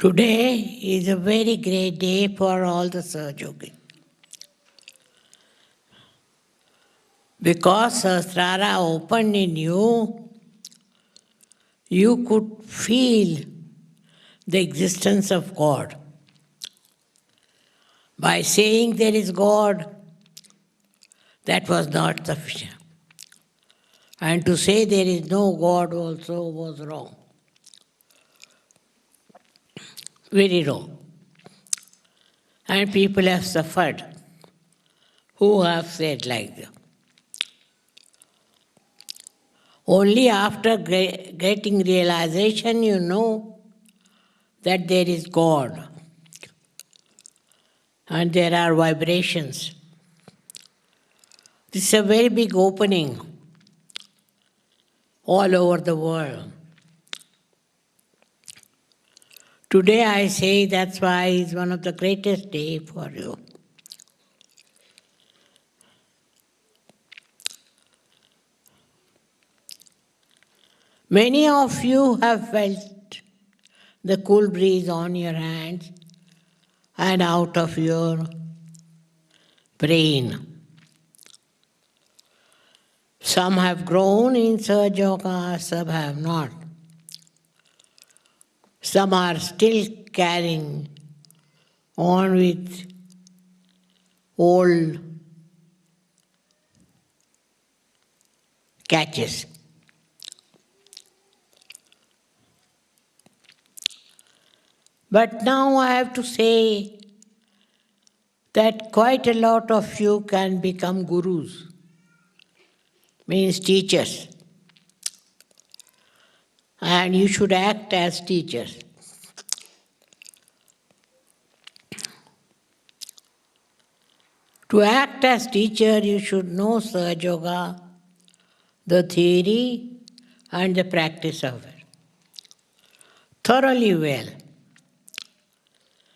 Today is a very great day for all the Sahaja. Because Sahasrara opened in you, you could feel the existence of God. By saying there is God, that was not sufficient. And to say there is no God also was wrong. Very wrong. And people have suffered who have said like that. Only after getting realization you know that there is God and there are vibrations. This is a very big opening all over the world. Today I say that's why it's one of the greatest days for you. Many of you have felt the cool breeze on your hands and out of your brain. Some have grown in Sahaja, some have not. Some are still carrying on with old catches. But now I have to say that quite a lot of you can become gurus, means teachers. And you should act as teachers. To act as teacher, you should know Sahaja, the theory and the practice of it thoroughly well.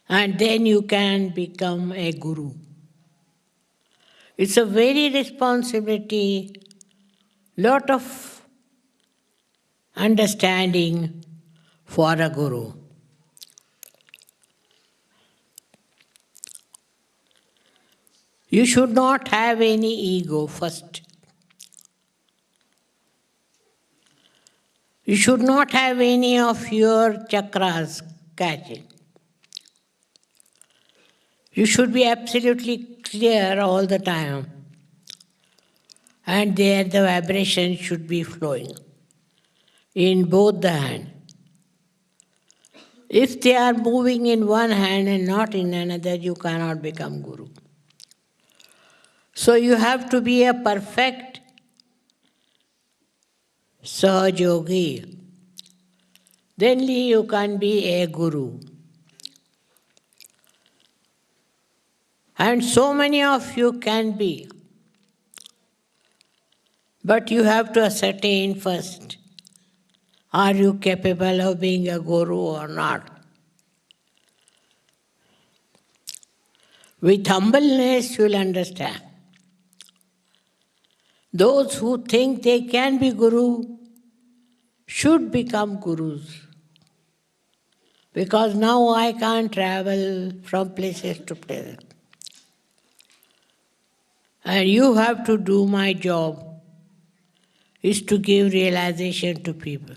And then you can become a guru. It's a very responsibility, lot of understanding for a guru. You should not have any ego first. You should not have any of your chakras catching. You should be absolutely clear all the time. And there the vibration should be flowing in both the hands. If they are moving in one hand and not in another, you cannot become guru. So you have to be a perfect Sahaja. Then you can be a guru. And so many of you can be. But you have to ascertain first, are you capable of being a guru or not? With humbleness you will understand. Those who think they can be guru should become gurus. Because now I can't travel from places to places. And you have to do my job, is to give realization to people.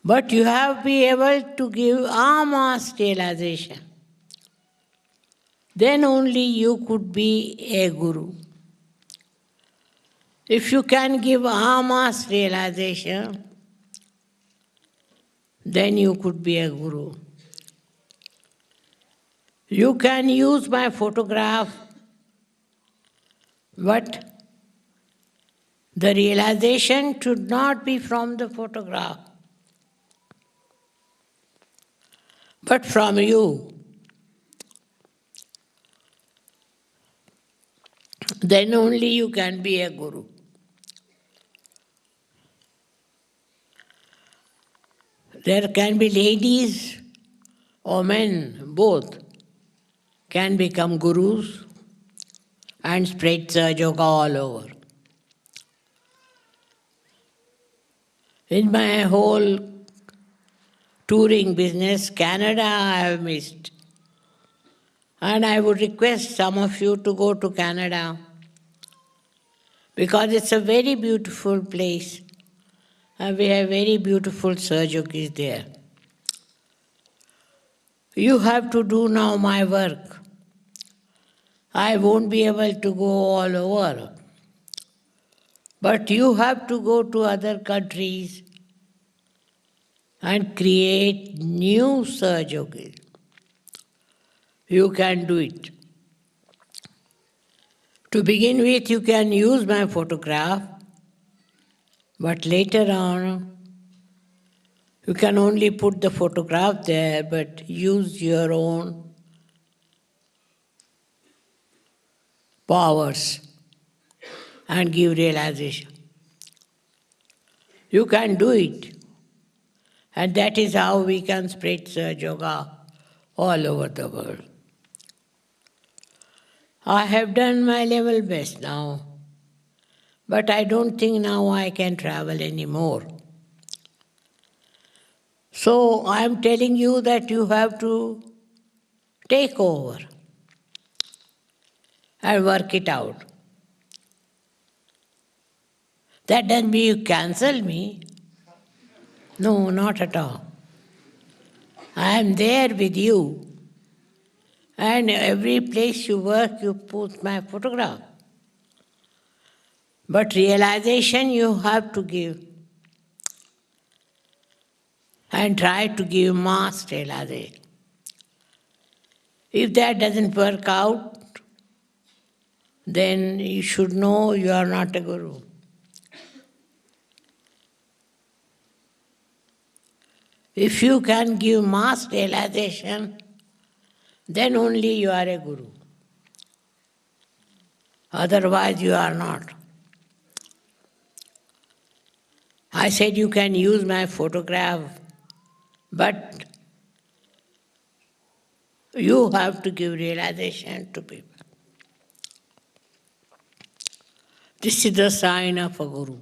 But you have to be able to give mass realization. Then only you could be a guru. If you can give mass realization, then you could be a guru. You can use my photograph, but the realization should not be from the photograph, but from you. Then only you can be a guru. There can be ladies or men, both, can become gurus and spread Sahaja all over. In my whole touring business, Canada I have missed. And I would request some of you to go to Canada because it's a very beautiful place and we have very beautiful Sahajogis there. You have to do now my work. I won't be able to go all over. But you have to go to other countries and create new Sahajogis. You can do it. To begin with, you can use my photograph, but later on, you can only put the photograph there, but use your own powers and give realization. You can do it. And that is how we can spread Sahaja Yoga all over the world. I have done my level best now, but I don't think now I can travel anymore. So I am telling you that you have to take over and work it out. That doesn't mean you cancel me. No, not at all. I am there with you. And every place you work, you put my photograph. But realization you have to give. And try to give mass realization. If that doesn't work out, then you should know you are not a guru. If you can give mass realization, then only you are a guru. Otherwise you are not. I said you can use my photograph, but you have to give realization to people. This is the sign of a guru.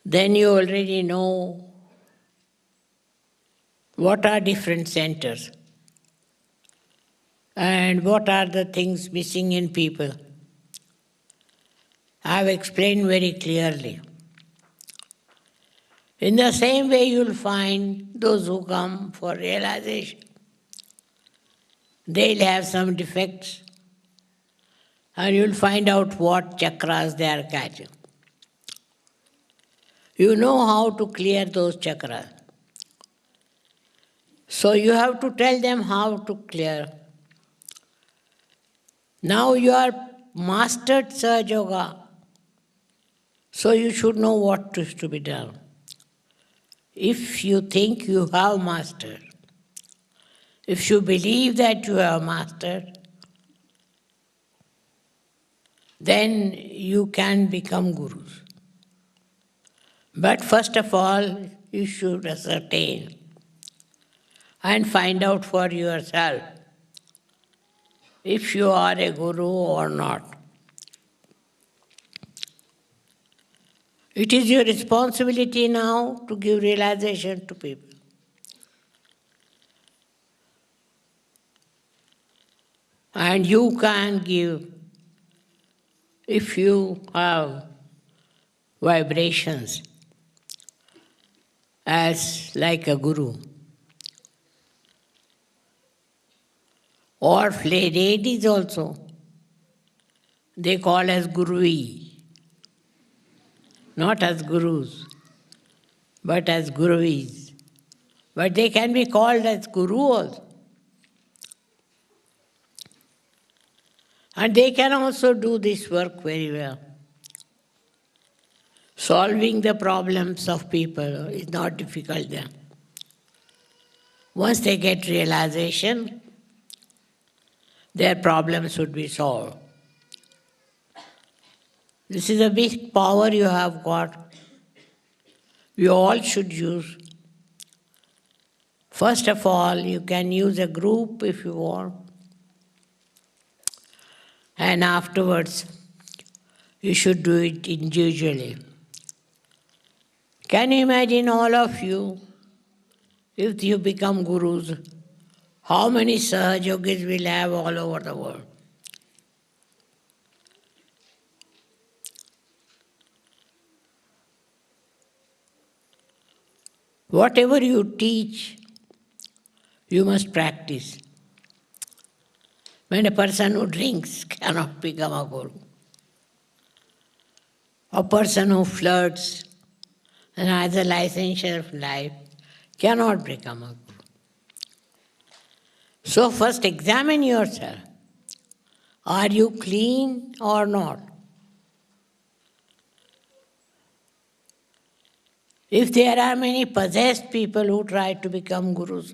Then you already know what are different centers and what are the things missing in people. I have explained very clearly. In the same way you will find those who come for realization. They'll have some defects and you'll find out what chakras they are catching. You know how to clear those chakras. So you have to tell them how to clear. Now you are mastered Sahaja Yoga, so you should know what is to be done. If you think you have mastered, if you believe that you have mastered, then you can become gurus. But first of all, you should ascertain and find out for yourself if you are a guru or not. It is your responsibility now to give realization to people. And you can give if you have vibrations as like a guru. Or ladies also, they call as gurui. Not as gurus, but as guruis. But they can be called as guru also. And they can also do this work very well. Solving the problems of people is not difficult then. Once they get realization, their problems would be solved. This is a big power you have got. We all should use. First of all, you can use a group if you want. And afterwards, You should do it individually. Can you imagine all of you, if you become gurus, how many Sahajogis will have all over the world? Whatever you teach, you must practice. When a person who drinks cannot become a guru. A person who flirts and has a licentiate of life cannot become a guru. So first examine yourself. Are you clean or not? If there are many possessed people who try to become gurus,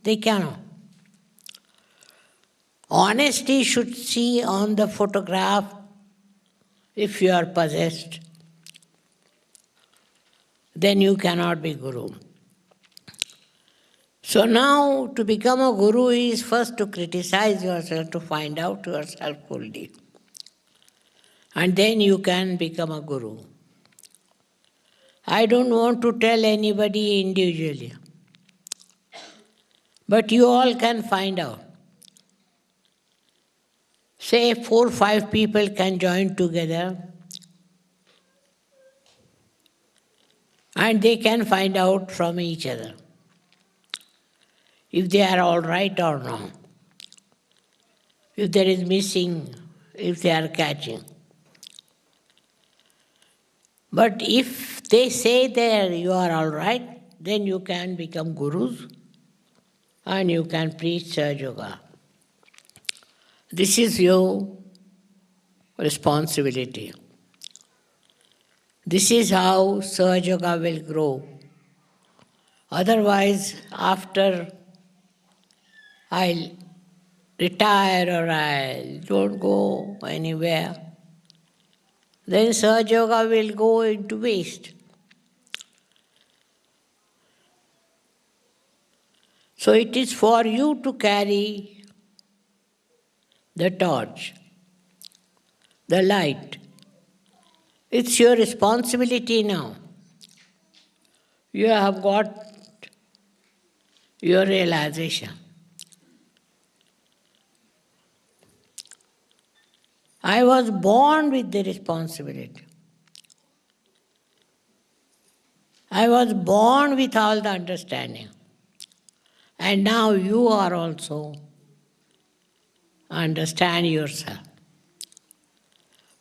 they cannot. Honesty should see on the photograph if you are possessed. Then you cannot be guru. So now to become a guru is first to criticize yourself, to find out yourself fully. And then you can become a guru. I don't want to tell anybody individually. But you all can find out. Say 4 or 5 people can join together and they can find out from each other if they are all right or not, if there is missing, if they are catching. But if they say there you are all right, then you can become gurus and you can preach Sahaja Yoga. This is your responsibility. This is how Sahaja Yoga will grow. Otherwise, after I'll retire or I don't go anywhere, then Sahaja Yoga will go into waste. So it is for you to carry the torch, the light. It's your responsibility now. You have got your realization. I was born with the responsibility. I was born with all the understanding. And now you are also understand yourself.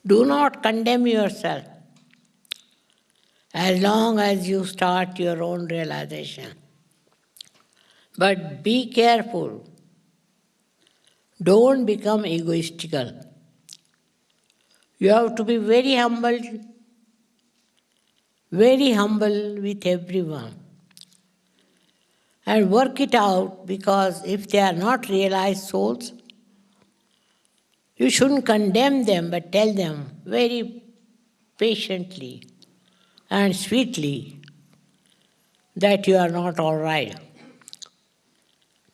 Do not condemn yourself as long as you start your own realization. But be careful. Don't become egoistical. You have to be very humble with everyone. And work it out, because if they are not realized souls, you shouldn't condemn them, but tell them very patiently and sweetly that you are not all right.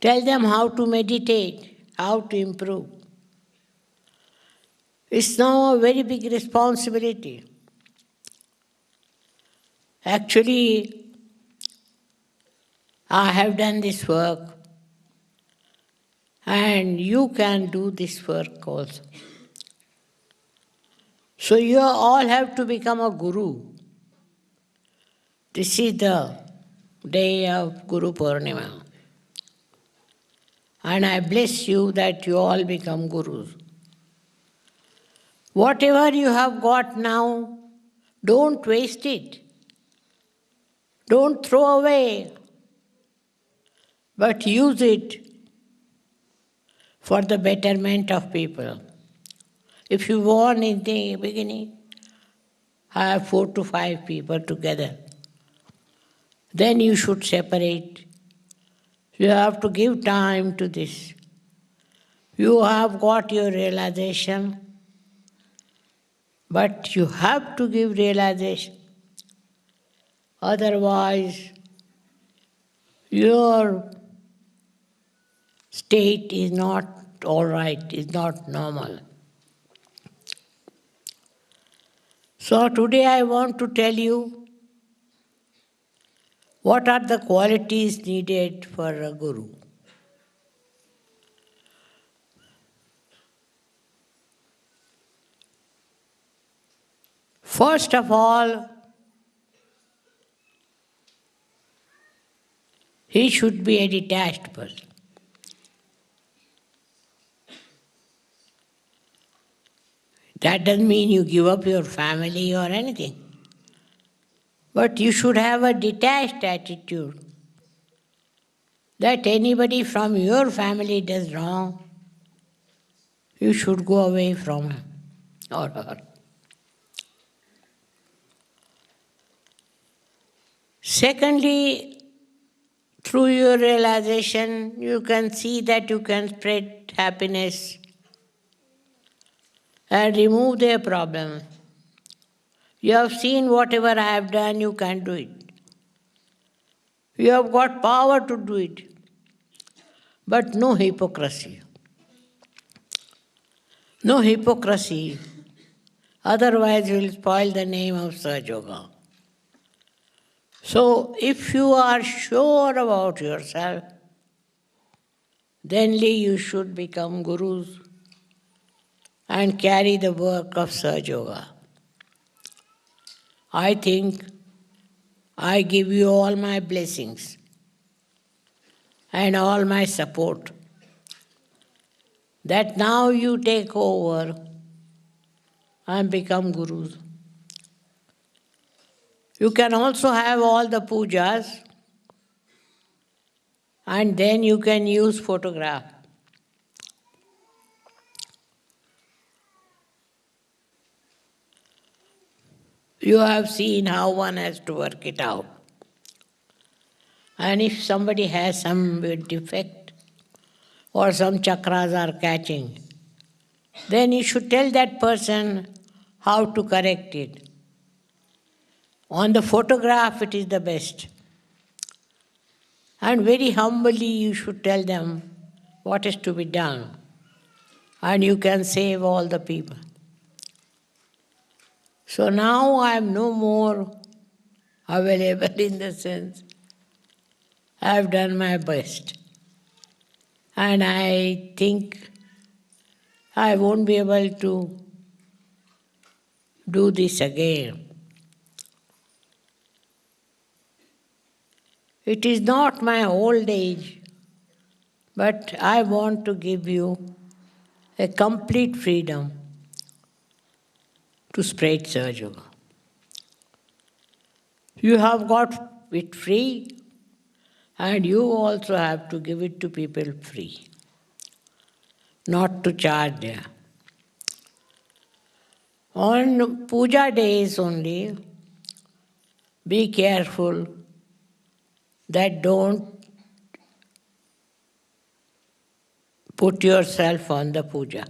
Tell them how to meditate, how to improve. It's now a very big responsibility. Actually, I have done this work, and you can do this work also. So you all have to become a guru. This is the day of Guru Purnima. And I bless you that you all become gurus. Whatever you have got now, don't waste it. Don't throw away, but use it for the betterment of people. If you want in the beginning, have 4 to 5 people together. Then you should separate. You have to give time to this. You have got your realization, but you have to give realization. Otherwise, your state is not all right, is not normal. So today I want to tell you what are the qualities needed for a guru. First of all, he should be a detached person. That doesn't mean you give up your family or anything. But you should have a detached attitude that anybody from your family does wrong, you should go away from him or her. Secondly, through your realization, you can see that you can spread happiness and remove their problem. You have seen whatever I have done, you can do it. You have got power to do it, but no hypocrisy. No hypocrisy, otherwise you will spoil the name of Sahaja Yoga. So, if you are sure about yourself, then only you should become gurus and carry the work of Sahaja Yoga. I think I give you all my blessings and all my support that now you take over and become gurus. You can also have all the pujas and then you can use photograph. You have seen how one has to work it out. And if somebody has some defect or some chakras are catching, then you should tell that person how to correct it. On the photograph, it is the best. And very humbly, you should tell them what is to be done. And you can save all the people. So now I am no more available in the sense I have done my best. And I think I won't be able to do this again. It is not my old age, but I want to give you a complete freedom to spread Sahaja Yoga. You have got it free, and you also have to give it to people free, not to charge them. On puja days only, be careful that don't put yourself on the puja.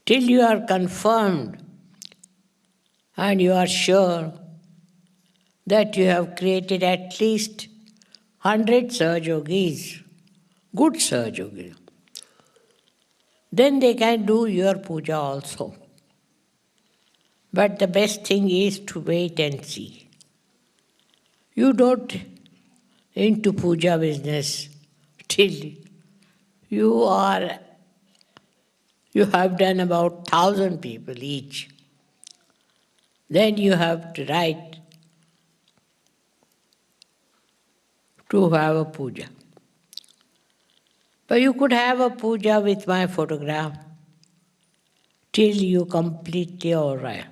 Till you are confirmed and you are sure that you have created at least 100 Sahaja Yogis, good Sahaja Yogis, then they can do your puja also. But the best thing is to wait and see. You don't into puja business till you have done about 1,000 people each. Then you have to write to have a puja. But you could have a puja with my photograph till you completely all right.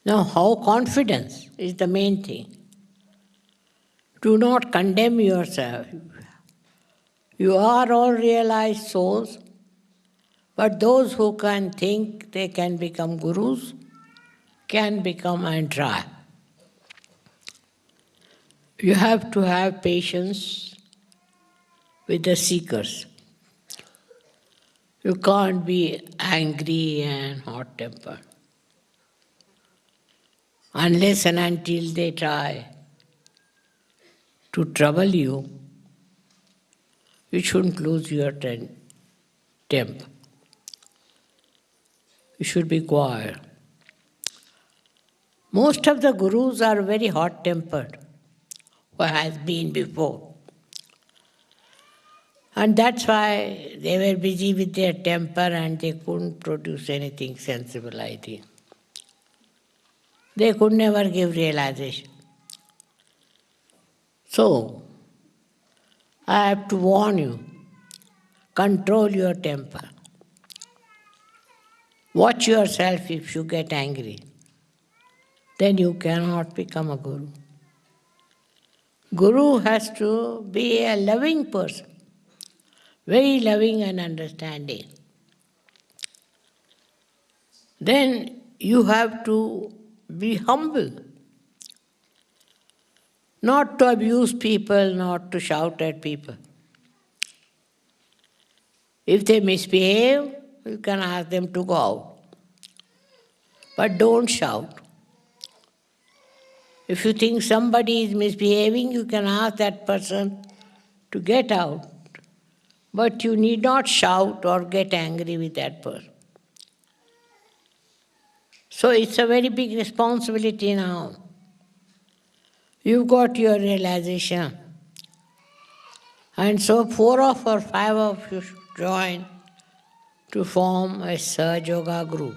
Now, how confidence is the main thing. Do not condemn yourself. You are all realized souls, but those who can think they can become gurus can become and try. You have to have patience with the seekers. You can't be angry and hot-tempered. Unless and until they try to trouble you, you shouldn't lose your temper. You should be quiet. Most of the gurus are very hot-tempered, who has been before. And that's why they were busy with their temper and they couldn't produce anything sensible, I think. They could never give realization. So, I have to warn you, control your temper. Watch yourself if you get angry. Then you cannot become a guru. Guru has to be a loving person, very loving and understanding. Then you have to be humble, not to abuse people, not to shout at people. If they misbehave, you can ask them to go out. But don't shout. If you think somebody is misbehaving, you can ask that person to get out. But you need not shout or get angry with that person. So it's a very big responsibility now. You've got your realization. And so 4 or 5 of you should join to form a Sahaja group,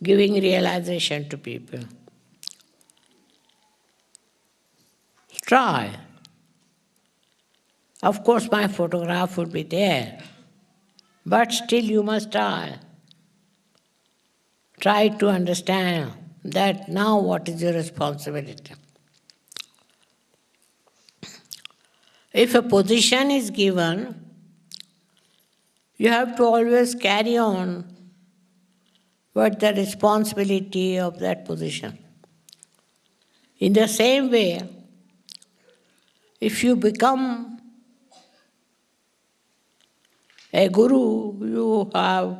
giving realization to people. Try. Of course, my photograph would be there, but still you must try. Try to understand that now what is your responsibility. If a position is given, you have to always carry on with the responsibility of that position. In the same way, if you become a guru, you have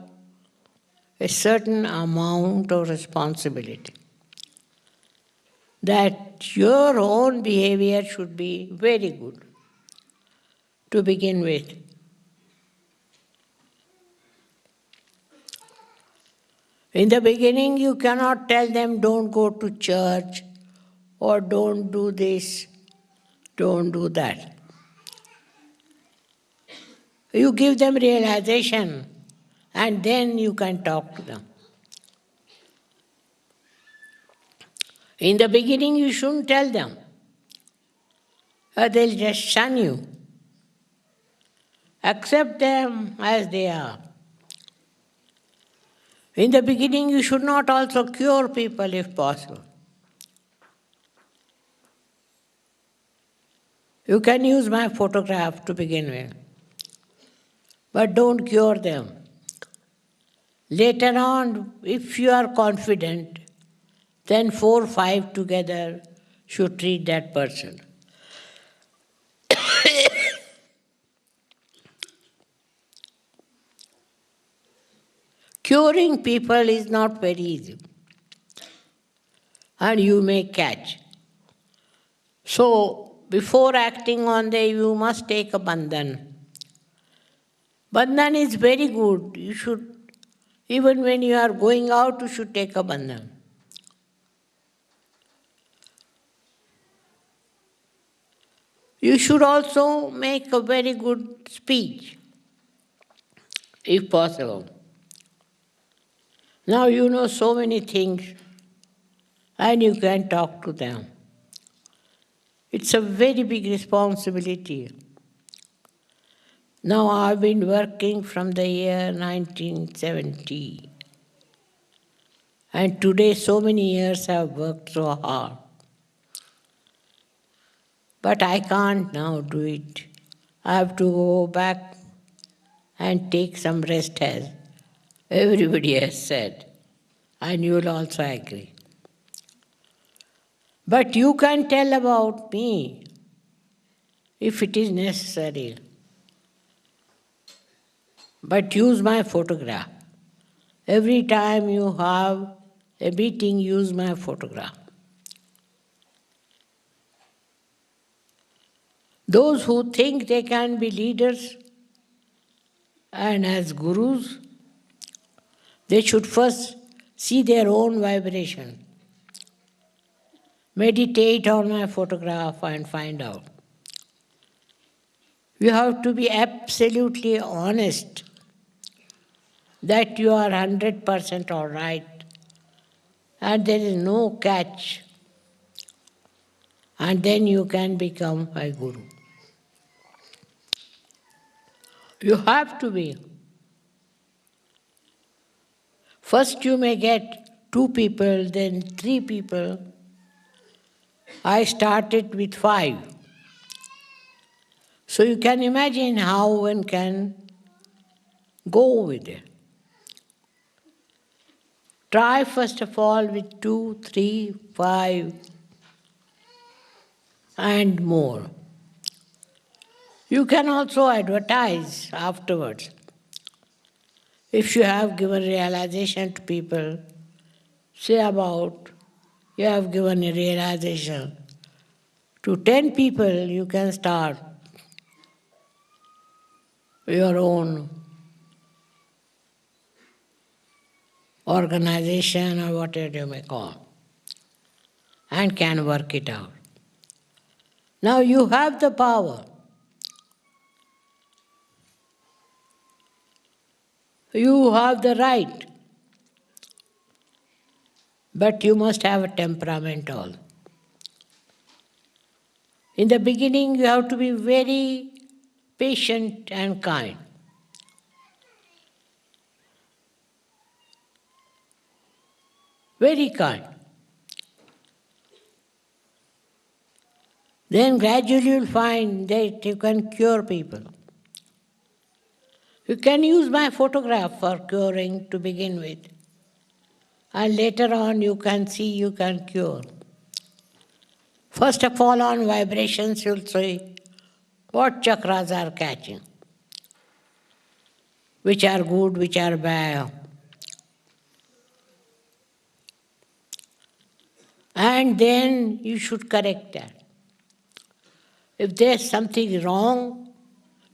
a certain amount of responsibility. That your own behavior should be very good to begin with. In the beginning, you cannot tell them, don't go to church, or don't do this, don't do that. You give them realization, and then you can talk to them. In the beginning, you shouldn't tell them, or they'll just shun you. Accept them as they are. In the beginning, you should not also cure people if possible. You can use my photograph to begin with, but don't cure them. Later on, if you are confident, then 4 or 5 together should treat that person. Curing people is not very easy, and you may catch. So, before acting on them, you must take a bandhan. Bandhan is very good. You should, even when you are going out, you should take a bandhan. You should also make a very good speech, if possible. Now you know so many things, and you can talk to them. It's a very big responsibility. Now I've been working from the year 1970. And today so many years I've worked so hard. But I can't now do it. I have to go back and take some rest, as everybody has said. And you will also agree. But you can tell about me if it is necessary. But use my photograph. Every time you have a meeting, use my photograph. Those who think they can be leaders and as gurus, they should first see their own vibration. Meditate on my photograph and find out. You have to be absolutely honest that you are 100% all right and there is no catch. And then you can become a guru. You have to be. First you may get 2 people, then 3 people. I started with 5. So you can imagine how one can go with it. Try first of all with 2, 3, 5 and more. You can also advertise afterwards. If you have given realization to people, say about you have given a realization to 10 people, you can start your own organization or whatever you may call, and can work it out. Now you have the power. You have the right. But you must have a temperament all. In the beginning, you have to be very patient and kind. Very kind. Then gradually you'll find that you can cure people. You can use my photograph for curing to begin with. And later on you can see you can cure. First of all, on vibrations you'll see what chakras are catching, which are good, which are bad. And then you should correct that. If there's something wrong,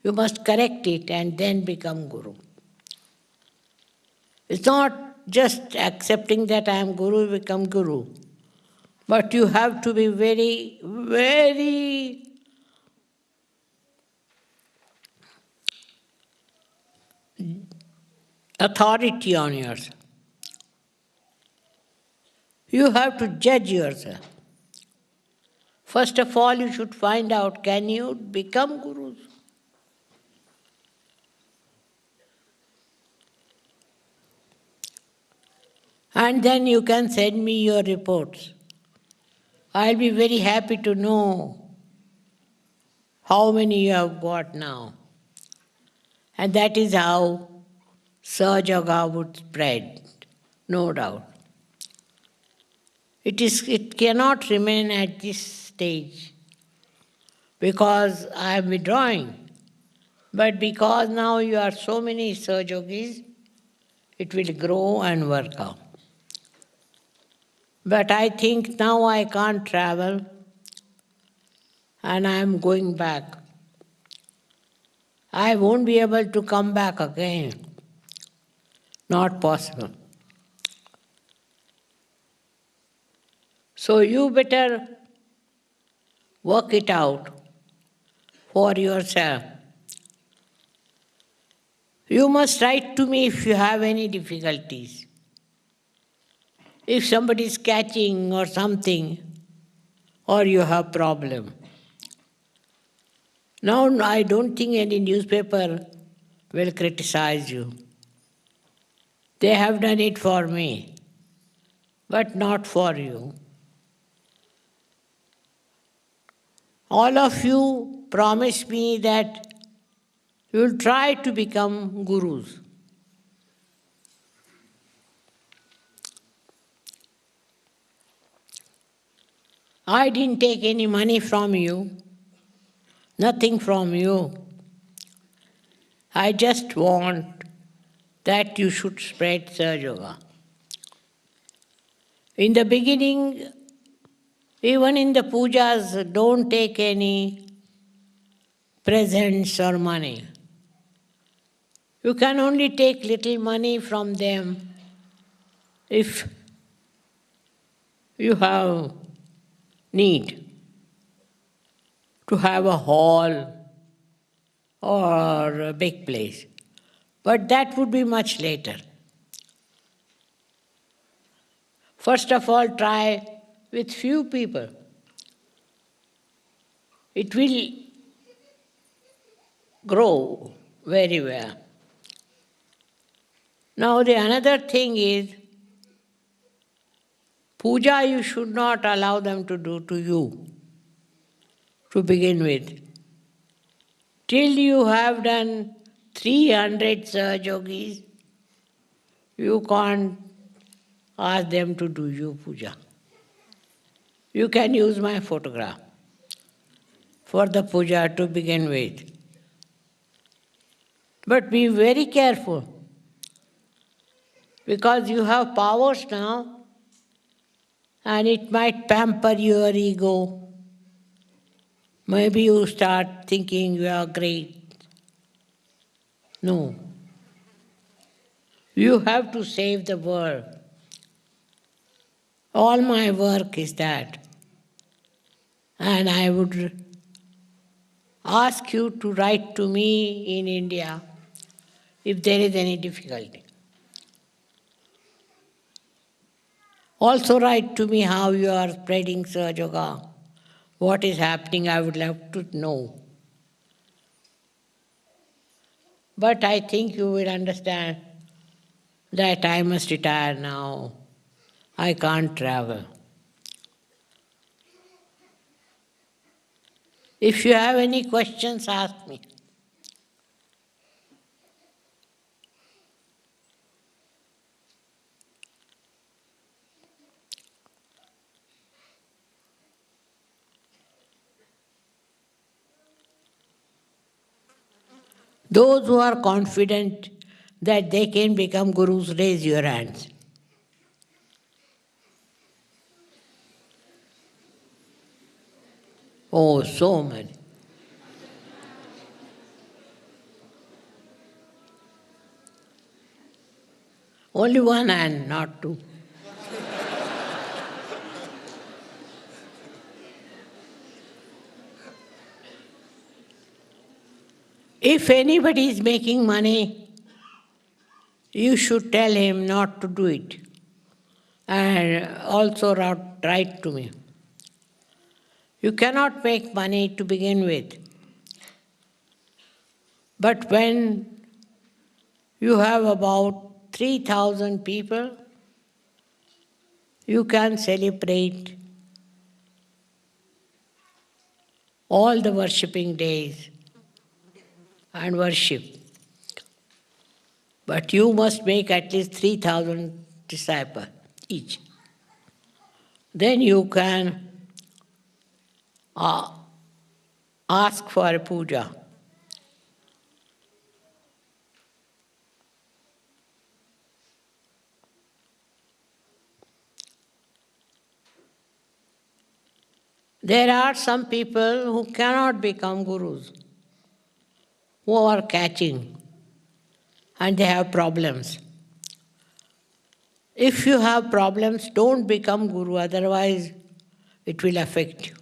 you must correct it and then become Guru. It's not just accepting that I am Guru, become Guru. But you have to be very, very authority on yourself. You have to judge yourself. First of all, you should find out, can you become Gurus? And then you can send me your reports. I'll be very happy to know how many you have got now. And that is how Sahaja would spread, no doubt. It cannot remain at this stage because I am withdrawing. But because now you are so many Sahajogis, it will grow and work out. But I think now I can't travel and I am going back. I won't be able to come back again. Not possible. So you better work it out for yourself. You must write to me if you have any difficulties. If somebody is catching or something, or you have problem. Now I don't think any newspaper will criticize you. They have done it for me, but not for you. All of you promise me that you will try to become gurus. I didn't take any money from you, nothing from you. I just want that you should spread Sahaja Yoga. In the beginning, even in the pujas, don't take any presents or money. You can only take little money from them if you have need to have a hall or a big place. But that would be much later. First of all, try with few people. It will grow very well. Now the another thing is, puja you should not allow them to do to you, to begin with. Till you have done 300 Sahajogis, you can't ask them to do you puja. You can use my photograph for the puja to begin with. But be very careful, because you have powers now, and it might pamper your ego. Maybe you start thinking you are great. No. You have to save the world. All my work is that. And I would ask you to write to me in India if there is any difficulty. Also write to me how you are spreading Sahaja. What is happening, I would love to know. But I think you will understand that I must retire now. I can't travel. If you have any questions, ask me. Those who are confident that they can become gurus, raise your hands. Oh, so many. Only one hand, not two. If anybody is making money, you should tell him not to do it. And also write to me. You cannot make money to begin with. But when you have about 3,000 people, you can celebrate all the worshipping days and worship. But you must make at least 3,000 disciples each. Then you can ask for a puja. There are some people who cannot become gurus, who are catching, and they have problems. If you have problems, don't become guru, otherwise it will affect you.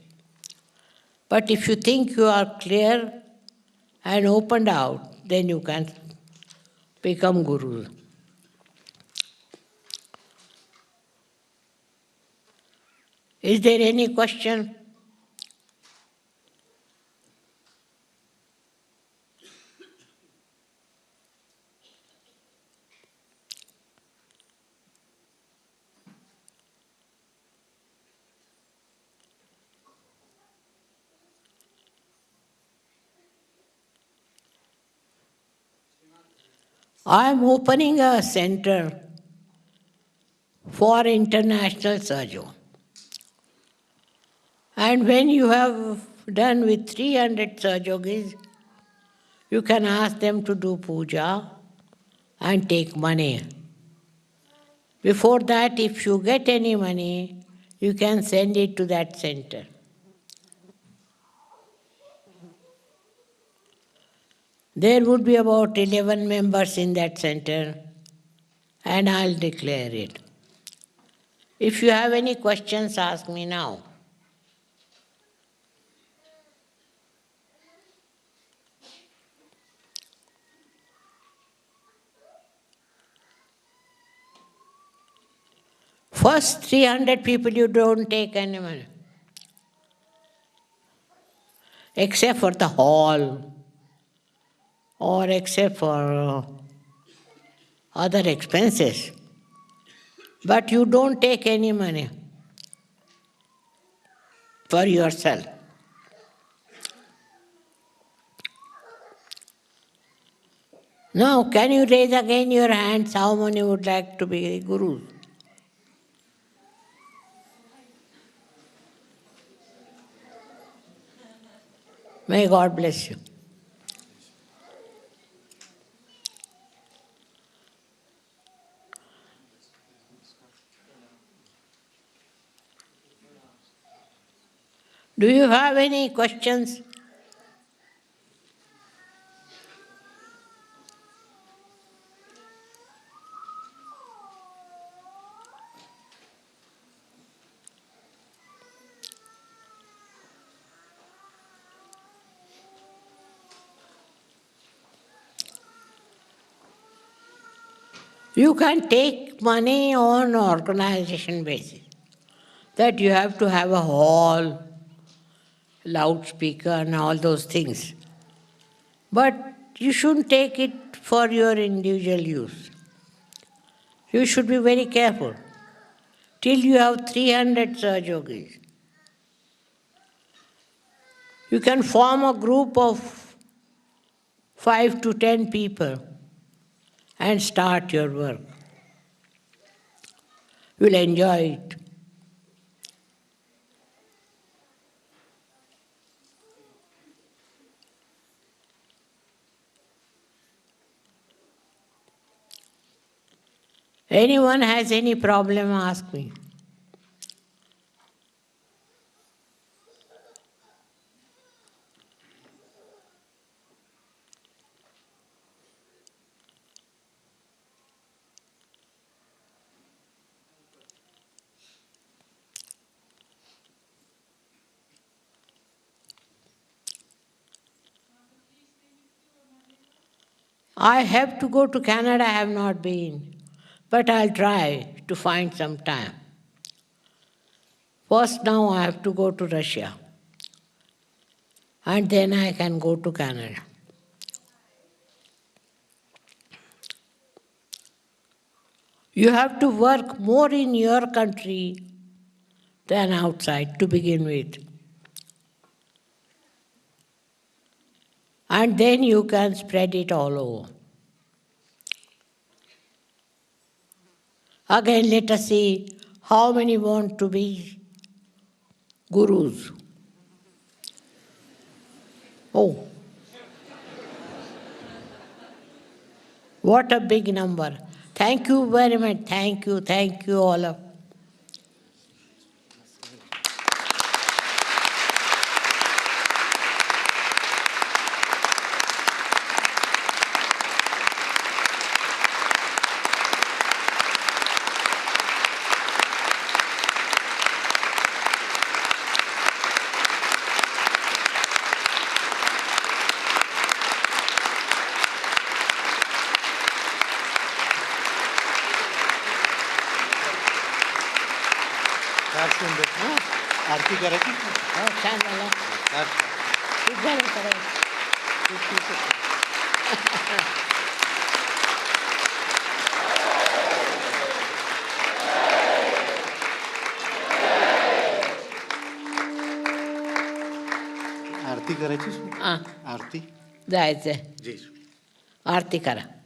But if you think you are clear and opened out, then you can become guru. Is there any question? I am opening a center for international Sahaja. And when you have done with 300 Sahajogis, you can ask them to do puja and take money. Before that, if you get any money, you can send it to that center. There would be about 11 members in that center, and I'll declare it. If you have any questions, ask me now. First 300 people you don't take any money. Except for the hall or except for other expenses. But you don't take any money for yourself. Now, can you raise again your hands? How many would like to be gurus? May God bless you. Do you have any questions? You can take money on organization basis. That you have to have a hall, loudspeaker and all those things. But you shouldn't take it for your individual use. You should be very careful. Till you have 300 Sahajogis. You can form a group of 5 to 10 people and start your work. You'll enjoy it. Anyone has any problem, ask me. I have to go to Canada, I have not been. But I'll try to find some time. First now I have to go to Russia. And then I can go to Canada. You have to work more in your country than outside to begin with. And then you can spread it all over. Again, let us see how many want to be gurus. Oh, what a big number. Thank you very much. Thank you all of you. आरती करायची हो, छान झालं. खूप झालं करायचं. आरती करायची हां आरती जायचंय. जी आरती करा.